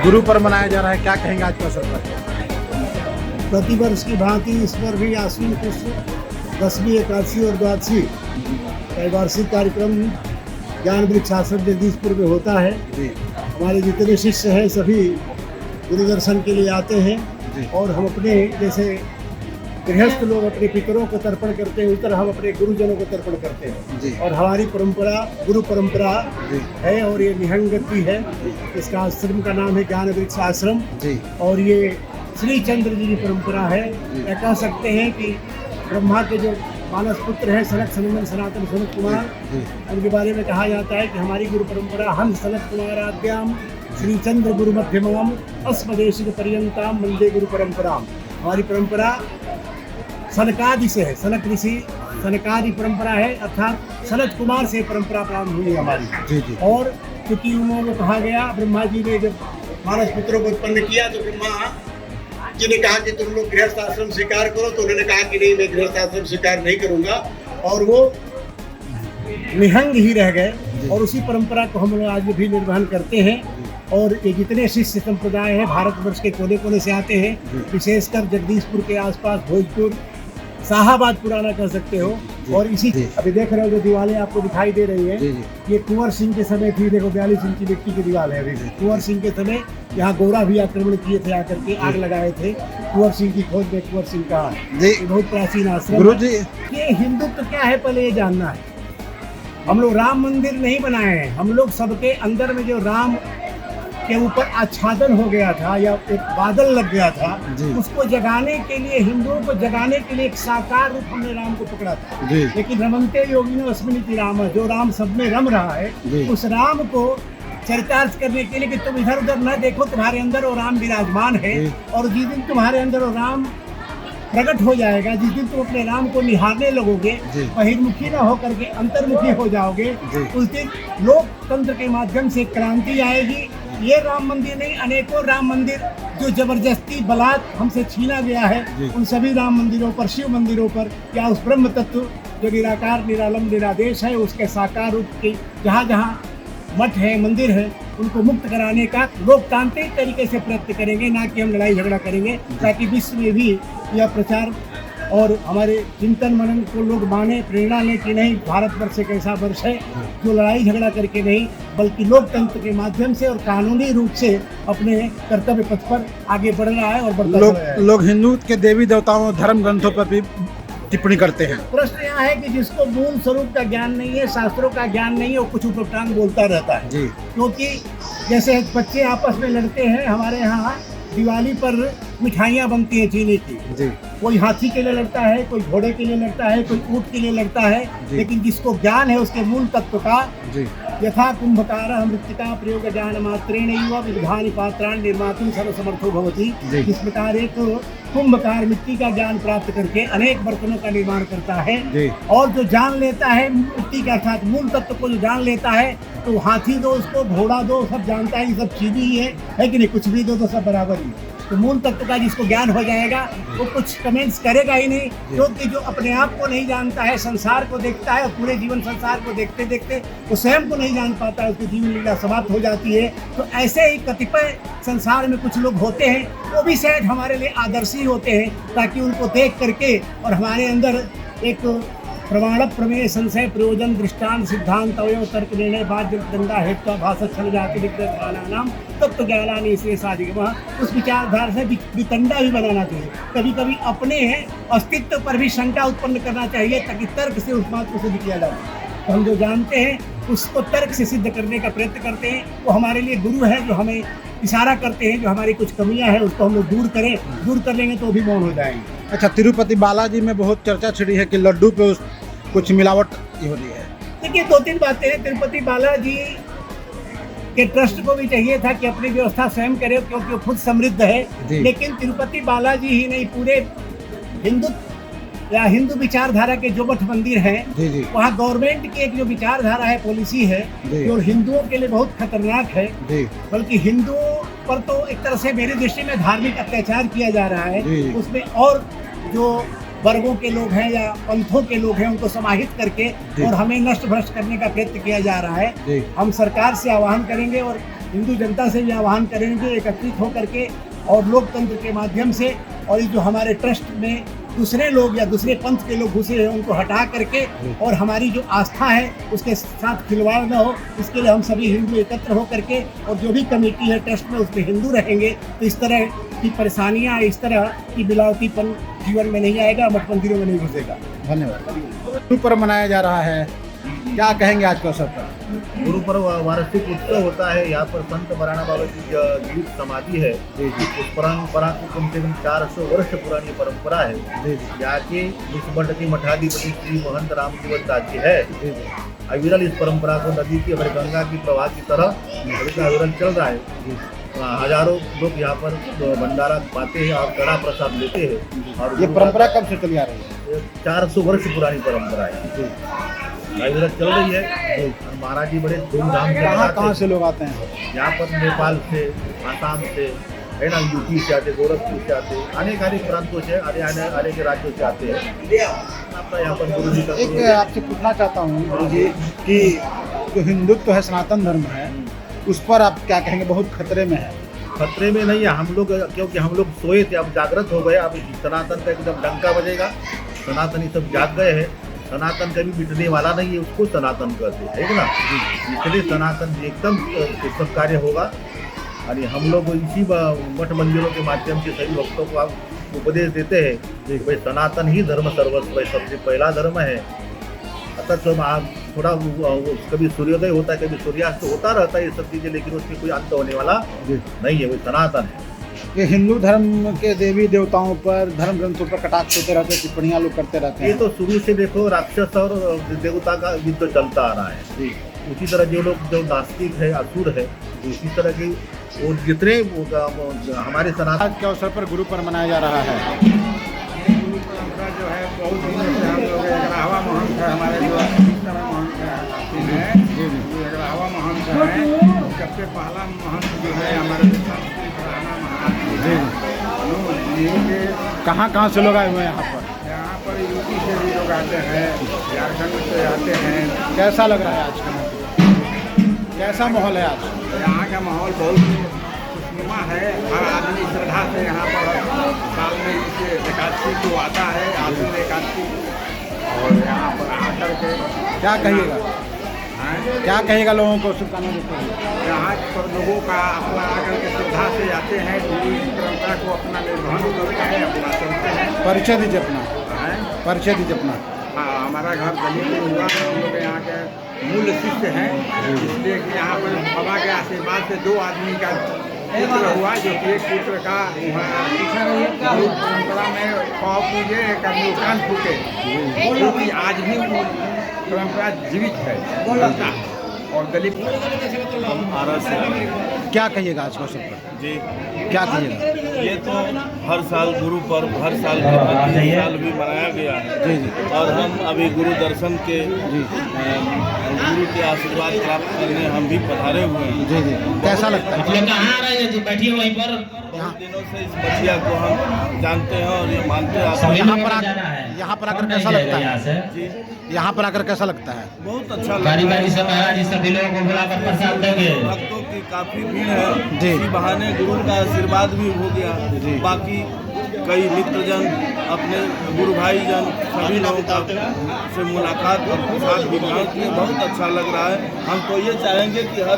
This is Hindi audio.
गुरु पर्व मनाया जा रहा है, क्या कहेंगे आज के अवसर पर? प्रतिवर्ष की भांति इस पर भी आश्विन कृष्ण 10वीं एकादशी और द्वादशी का वार्षिक कार्यक्रम ज्ञान वृक्ष आश्रम जगदीशपुर में होता है। हमारे जितने शिष्य हैं सभी गुरु दर्शन के लिए आते हैं और हम अपने जैसे गृहस्थ लोग अपने पितरों को तर्पण करते हैं, उस तरह हम अपने गुरुजनों को तर्पण करते हैं। और हमारी परंपरा गुरु परंपरा है और ये निहंगति है। इसका आश्रम का नाम है ज्ञान वृक्ष आश्रम और ये श्री चंद्र जी की परंपरा है। या कह सकते हैं कि ब्रह्मा के जो मानस पुत्र हैं सनक सनंदन सनातन सनत कुमार, उनके बारे में कहा जाता है कि हमारी गुरु परंपरा हंस सनत कुमार आद्याम श्री चंद्र गुरु मध्यमम अस्मदेशिक पर्यंताम वंदे गुरु परंपराम। हमारी परंपरा सनकादि से है, सनक ऋषि सनकादि परंपरा है, अर्थात सनत कुमार से परंपरा प्रारंभ हुई हमारी। और क्योंकि उन्होंने कहा गया, ब्रह्मा जी ने जब मानस पुत्रों को उत्पन्न किया तो ब्रह्मा जी ने कहा कि तुम लोग गृहस्थ आश्रम स्वीकार करो, तो उन्होंने कहा कि नहीं, मैं गृहस्थ आश्रम स्वीकार नहीं करूंगा और वो निहंग ही रह गए। और उसी परंपरा को हम लोग आज भी निर्वहन करते हैं। और ये जितने शिष्य संप्रदाय हैं भारतवर्ष के कोने कोने से आते हैं, विशेषकर जगदीशपुर के आसपास भोजपुर शाहाबाद पुराना कह सकते हो। और इसी अभी देख रहे हो जो दीवारें आपको दिखाई दे रही है, ये कुंवर सिंह के समय थी। देखो 42 इंच की मिट्टी की दीवार है। अभी कुंवर सिंह के समय यहाँ गोरा भी आक्रमण किए थे, आकर के आग लगाए थे। कुंवर सिंह की खोज में कुंवर सिंह का बहुत प्राचीन आश्रम। गुरु जी, ये हिंदुत्व क्या है पहले ये जानना है। हम लोग राम मंदिर नहीं बनाए हैं, हम लोग सबके अंदर में जो राम के ऊपर आच्छादन हो गया था या एक बादल लग गया था, उसको जगाने के लिए, हिंदुओं को जगाने के लिए एक साकार रूप हमने राम को पकड़ा था। लेकिन रमन्ते योगिनो अस्मिनिति राम, जो राम सब में रम रहा है, उस राम को चरितार्थ करने के लिए कि तुम इधर उधर न देखो, तुम्हारे अंदर वो राम विराजमान है। और जिस दिन तुम्हारे अंदर वो राम प्रकट हो जाएगा, जिस दिन तुम अपने राम को निहारने लगोगे, बहिर्मुखी न होकर के अंतर्मुखी हो जाओगे, उस दिन लोकतंत्र के माध्यम से क्रांति आएगी। ये राम मंदिर नहीं, अनेकों राम मंदिर जो जबरदस्ती बलात् हमसे छीना गया है, उन सभी राम मंदिरों पर, शिव मंदिरों पर, या उस ब्रह्म तत्व जो निराकार निरालंब निरादेश है, उसके साकार रूप के जहाँ जहाँ मठ है, मंदिर है, उनको मुक्त कराने का लोकतांत्रिक तरीके से प्रयत्न करेंगे, ना कि हम लड़ाई झगड़ा करेंगे, ताकि विश्व में भी यह प्रचार और हमारे चिंतन मनन को लोग माने, प्रेरणा लें कि नहीं, भारतवर्ष एक ऐसा वर्ष है जो लड़ाई झगड़ा करके नहीं, बल्कि लोकतंत्र के माध्यम से और कानूनी रूप से अपने कर्तव्य पथ पर आगे बढ़ रहा है और बढ़ता रहा है। लोग हिंदू के देवी देवताओं धर्म ग्रंथों पर भी टिप्पणी करते हैं। प्रश्न यहाँ है कि जिसको मूल स्वरूप का ज्ञान नहीं है, शास्त्रों का ज्ञान नहीं है, वो कुछ उपटांग बोलता रहता है। क्योंकि जैसे बच्चे आपस में लड़ते हैं, हमारे यहाँ दिवाली पर मिठाइयाँ बनती हैं चीनी की। कोई हाथी के लिए लड़ता है, कोई घोड़े के लिए लड़ता है, कोई ऊँट के लिए लड़ता है। लेकिन जिसको ज्ञान है उसके मूल तत्व का, यथा कुंभकार मृत्तिका प्रयोग ज्ञान मात्रेण युवा विधान पात्राण निर्मातुं सर्वसमर्थो भवति। इस प्रकार एक कुंभकार मिट्टी का ज्ञान प्राप्त करके अनेक बर्तनों का निर्माण करता है। और जो जान लेता है मिट्टी का, अर्थात मूल तत्व को जो जान लेता है, तो हाथी दो उसको, घोड़ा दो, सब जानता है, ये सब चीज़ ही है कि नहीं, कुछ भी दो तो सब बराबर ही। तो मूल तत्व का जिसको ज्ञान हो जाएगा वो कुछ कमेंट्स करेगा ही नहीं, क्योंकि जो अपने आप को नहीं जानता है, संसार को देखता है, पूरे जीवन संसार को देखते देखते वो स्वयं को नहीं जान पाता है, उसकी जीवन लीला समाप्त हो जाती है। तो ऐसे ही कतिपय संसार में कुछ लोग होते हैं, वो भी शायद हमारे लिए आदर्शी होते हैं, ताकि उनको देख करके और हमारे अंदर एक प्रमाण प्रमेय संशय प्रयोजन दृष्टांत सिद्धांत अवयव तर्क निर्णय बाध्य दंडा हेतु भाषा छल जाति विज्ञानानाम तत्व ज्ञानानि से साधिगम, उस विचारधारा से वितंडा भी बनाना चाहिए। कभी कभी अपने अस्तित्व पर भी शंका उत्पन्न करना चाहिए, ताकि तर्क से उस बात को सिद्ध किया जाए। तो हम जो जानते हैं उसको तर्क से सिद्ध करने का प्रयत्न करते हैं। वो हमारे लिए गुरु है, जो हमें इशारा करते हैं, जो हमारी कुछ कमियां हैं उसको हम लोग दूर कर लेंगे तो भी मौन हो जाएंगे। अच्छा, तिरुपति बालाजी में बहुत चर्चा छिड़ी है कि लड्डू पे कुछ मिलावट हो रही है। देखिए, 2-3 बातें हैं। तिरुपति बालाजी के ट्रस्ट को भी चाहिए था कि अपनी व्यवस्था स्वयं करे, क्योंकि वो खुद समृद्ध है। लेकिन तिरुपति बालाजी ही नहीं, पूरे हिंदू विचारधारा के जो मठ मंदिर हैं, वहाँ गवर्नमेंट की एक जो विचारधारा है, पॉलिसी है, जो हिंदुओं के लिए बहुत खतरनाक है। बल्कि हिंदुओं पर तो एक तरह से मेरी दृष्टि में धार्मिक अत्याचार किया जा रहा है। उसमें और जो वर्गों के लोग हैं या पंथों के लोग हैं, उनको समाहित करके और हमें नष्ट भ्रष्ट करने का प्रयत्न किया जा रहा है। हम सरकार से आह्वान करेंगे और हिंदू जनता से भी आह्वान करेंगे एकत्रित होकर के और लोकतंत्र के माध्यम से, और ये जो हमारे ट्रस्ट में दूसरे लोग या दूसरे पंथ के लोग घुसे हैं उनको हटा करके और हमारी जो आस्था है उसके साथ खिलवाड़ न हो, इसके लिए हम सभी हिंदू एकत्र हो करके और जो भी कमेटी है ट्रस्ट में उसमें हिंदू रहेंगे तो इस तरह की परेशानियां, इस तरह की मिलावटीपन जीवन में नहीं आएगा, मठ मंदिरों में नहीं घुसेगा। धन्यवाद। गुरु पर्व मनाया जा रहा है, क्या कहेंगे आज के अवसर पर? गुरु पर्व वार्षिक उत्सव होता है। यहाँ पर संत बराना बाबा की जीवित समाधि है। उस परंपरा की कम से कम 400 वर्ष पुरानी परंपरा है। यहाँ के इस मठ के मठाधिपति श्री महंत रामजीवन दास जी है। अविरल इस परंपरा को नदी की हमारे गंगा की प्रवाह की तरह अविरल चल रहा है। हजारों लोग यहाँ पर भंडारा पाते हैं और कड़ा प्रसाद लेते हैं। और ये परंपरा कब से चली आ रही है? 400 वर्ष पुरानी परंपरा है। अविरल चल रही है। महाराज जी बड़े धूमधाम से कहाँ से लोग आते हैं? यहाँ पर नेपाल से, आसाम से है ना, यूपी से आते, गोरखपुर से आते, अनेक प्रांतों से, अनेक राज्यों से आते हैं। आपका यहाँ पर गुरु जी का एक आपसे पूछना चाहता हूँ गुरु जी कि जो हिंदुत्व है, सनातन धर्म है, उस पर आप क्या कहेंगे? बहुत खतरे में है। खतरे में नहीं है हम लोग, क्योंकि हम लोग सोए थे, अब जागृत हो गए। अब सनातन का एकदम डंका बजेगा। सनातनी सब जाग गए हैं। सनातन कभी मिटने वाला नहीं है, उसको सनातन कहते हैं ना। इसलिए सनातन एकदम सब कार्य होगा। और हम लोग इसी मठ मंदिरों के माध्यम से सभी भक्तों को आप उपदेश देते हैं भाई सनातन ही धर्म सर्वस्व है, सबसे पहला धर्म है। अतः तो थोड़ा कभी सूर्योदय होता है, कभी सूर्यास्त होता रहता है, ये सब चीज़ें, लेकिन उसमें कोई अंत होने वाला नहीं है, वो सनातन है। ये हिंदू धर्म के देवी देवताओं पर, धर्म ग्रंथों पर कटाक्ष होते रहते हैं, टिप्पणियाँ लोग करते रहते हैं। ये तो शुरू से देखो राक्षस और देवता का युद्ध चलता आ रहा है। उसी तरह जो नास्तिक है, असुर है, इसी तरह की वो जितने हमारे सनातन आज के अवसर पर गुरु पर्व मनाया जा रहा है। गुरु परंपरा जो है बहुत दिनों से हम लोग अग्रहावा महंत है, हमारे जो महंत है अग्रहावा महंत है। सबसे पहला महंत जो है हमारे कहाँ से लोग आए हुए हैं यहाँ पर? यहाँ पर यूपी से भी लोग आते हैं, झारखंड से आते हैं। कैसा लग रहा है आज का? कैसा माहौल है आज? यहाँ का माहौल बहुत खुशनुमा है। हर आदमी श्रद्धा से यहाँ पर साल में इसे एकादशी को आता है, आश्विन एकादशी, और यहाँ पर आकर के क्या कहिएगा? क्या कहेगा लोगों को शुभकामनाएं देते हैं? यहाँ पर लोगों का अपना आकर के श्रद्धा से आते हैं, पूरी परंपरा को अपना निर्वहन करते हैं, अपना चलते हैं। परिचय दीजिए अपना। परिचय दीजिए अपना। हाँ, हमारा घर गली में हुआ है। हम लोग यहाँ के मूल शिष्य हैं, इसलिए कि यहाँ पर बाबा के आशीर्वाद से 2 आदमी का पुत्र हुआ, जो कि एक पुत्र का परंपरा में पाव पूजे, एक आदमी कान फूटे, जो कि आज भी परंपरा जीवित है और दलित। क्या कहिएगा आज के अवसर पर? जी, क्या कहिएगा? ये तो हर साल गुरु पर्व हर साल के बाद इस साल भी मनाया गया है। जी जी। और हम अभी गुरु दर्शन के गुरु के आशीर्वाद प्राप्त करने हम भी पधारे हुए हैं। जी जी। कैसा लगता है? कहाँ आ रहे हैं जी? बैठिए वहीं पर। बहुत दिनों से इस बचिया को हम जानते हैं और ये मानते हैं। सभी यहाँ लोगों पर को जाना है। यहाँ पर आकर कौन कैसा नहीं लगता जाएगा है? यहाँ से? जी, यहाँ पर आकर कैसा लगता है? बहुत अच्छा लगता बारी है। बारी से महाराज जी सभी लोगों को बुलाकर प्रसाद देंगे। भक्तों की काफी भीड़ है। जी। इसी बहाने गुरु का आशीर्वाद भी हो गया। बाकी कई मित्रजन, अपने गुरु भाई जन, सभी लोगों का से मुलाकात और प्रसाद भी ग्रहण किए। बहुत अच्छा लग रहा है। हम तो ये चाहेंगे कि हर